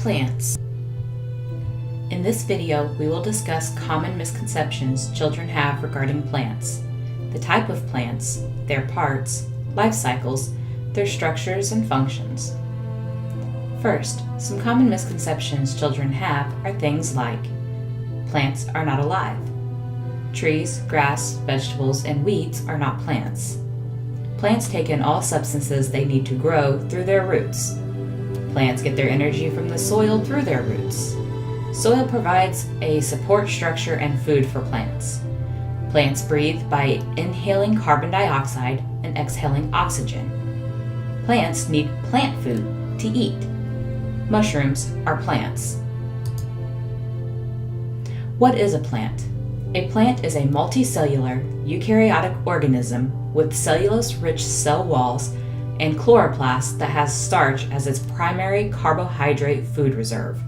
Plants. In this video, we will discuss common misconceptions children have regarding plants, the type of plants, their parts, life cycles, their structures and functions. First, some common misconceptions children have are things like plants are not alive. Trees, grass, vegetables, and weeds are not plants. Plants take in all substances they need to grow through their roots. Plants get their energy from the soil through their roots. Soil provides a support structure and food for plants. Plants breathe by inhaling carbon dioxide and exhaling oxygen. Plants need plant food to eat. Mushrooms are plants. What is a plant? A plant is a multicellular, eukaryotic organism with cellulose-rich cell walls and chloroplast that has starch as its primary carbohydrate food reserve.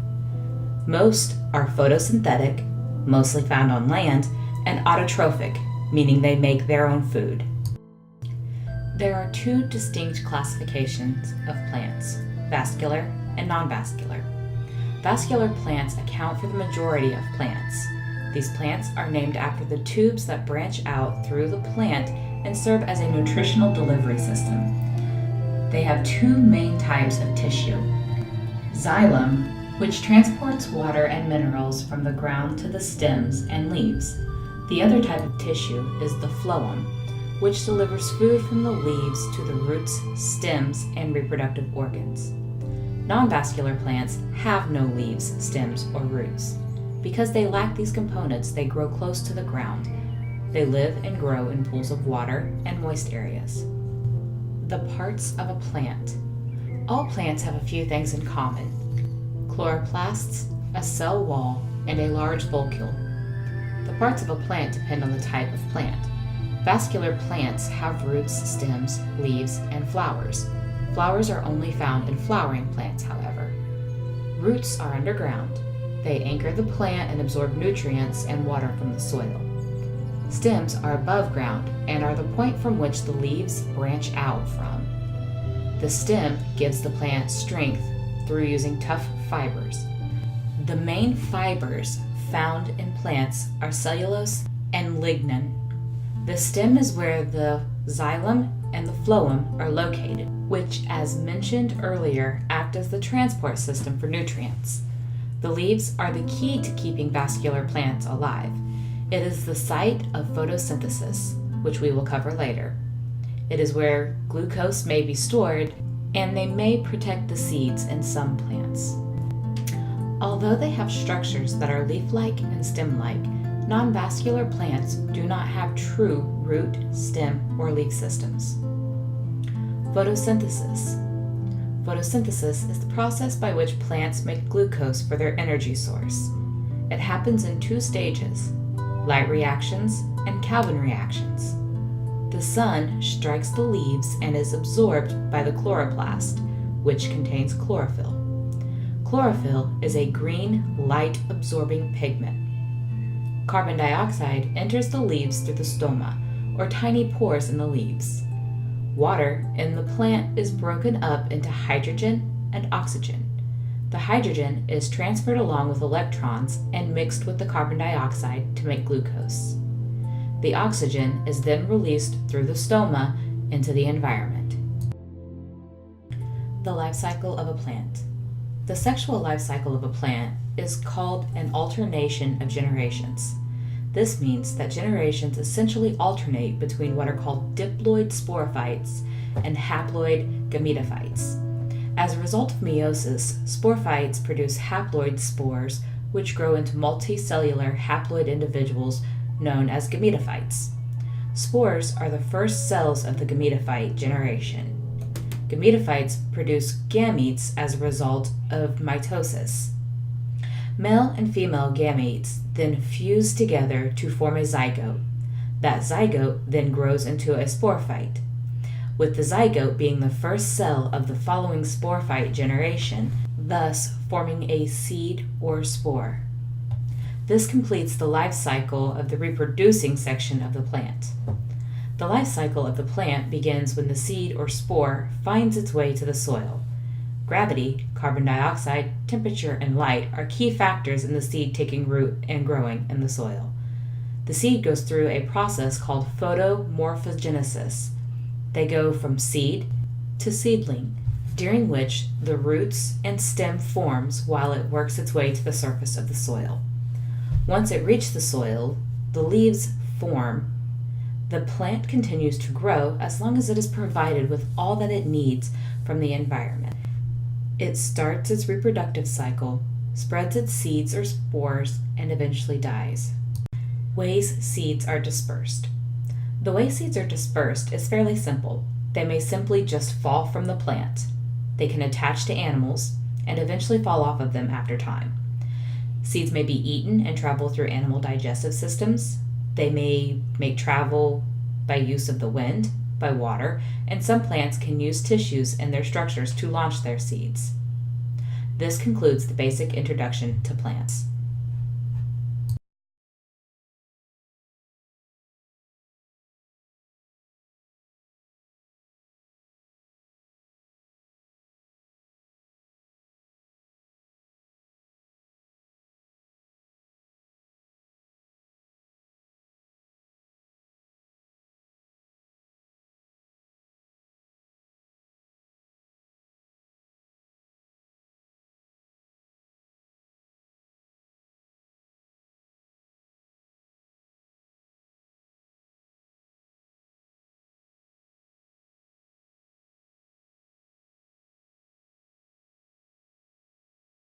Most are photosynthetic, mostly found on land, and autotrophic, meaning they make their own food. There are two distinct classifications of plants, vascular and non-vascular. Vascular plants account for the majority of plants. These plants are named after the tubes that branch out through the plant and serve as a nutritional delivery system. They have two main types of tissue. Xylem, which transports water and minerals from the ground to the stems and leaves. The other type of tissue is the phloem, which delivers food from the leaves to the roots, stems, and reproductive organs. Non-vascular plants have no leaves, stems, or roots. Because they lack these components, they grow close to the ground. They live and grow in pools of water and moist areas. The parts of a plant. All plants have a few things in common. Chloroplasts, a cell wall, and a large volcule. The parts of a plant depend on the type of plant. Vascular plants have roots, stems, leaves, and flowers. Flowers are only found in flowering plants, however. Roots are underground. They anchor the plant and absorb nutrients and water from the soil. Stems are above ground and are the point from which the leaves branch out from. The stem gives the plant strength through using tough fibers. The main fibers found in plants are cellulose and lignin. The stem is where the xylem and the phloem are located, which, as mentioned earlier, act as the transport system for nutrients. The leaves are the key to keeping vascular plants alive. It is the site of photosynthesis, which we will cover later. It is where glucose may be stored, and they may protect the seeds in some plants. Although they have structures that are leaf-like and stem-like, non-vascular plants do not have true root, stem, or leaf systems. Photosynthesis. Photosynthesis is the process by which plants make glucose for their energy source. It happens in two stages, light reactions and Calvin reactions. The sun strikes the leaves and is absorbed by the chloroplast, which contains chlorophyll. Chlorophyll is a green, light-absorbing pigment. Carbon dioxide enters the leaves through the stoma, or tiny pores in the leaves. Water in the plant is broken up into hydrogen and oxygen. The hydrogen is transferred along with electrons and mixed with the carbon dioxide to make glucose. The oxygen is then released through the stoma into the environment. The life cycle of a plant. The sexual life cycle of a plant is called an alternation of generations. This means that generations essentially alternate between what are called diploid sporophytes and haploid gametophytes. As a result of meiosis, sporophytes produce haploid spores, which grow into multicellular haploid individuals known as gametophytes. Spores are the first cells of the gametophyte generation. Gametophytes produce gametes as a result of mitosis. Male and female gametes then fuse together to form a zygote. That zygote then grows into a sporophyte, with the zygote being the first cell of the following sporophyte generation, thus forming a seed or spore. This completes the life cycle of the reproducing section of the plant. The life cycle of the plant begins when the seed or spore finds its way to the soil. Gravity, carbon dioxide, temperature, and light are key factors in the seed taking root and growing in the soil. The seed goes through a process called photomorphogenesis. They go from seed to seedling, during which the roots and stem forms while it works its way to the surface of the soil. Once it reaches the soil, the leaves form. The plant continues to grow as long as it is provided with all that it needs from the environment. It starts its reproductive cycle, spreads its seeds or spores, and eventually dies. Ways seeds are dispersed. The way seeds are dispersed is fairly simple. They may simply just fall from the plant. They can attach to animals and eventually fall off of them after time. Seeds may be eaten and travel through animal digestive systems. They may make travel by use of the wind, by water, and some plants can use tissues in their structures to launch their seeds. This concludes the basic introduction to plants.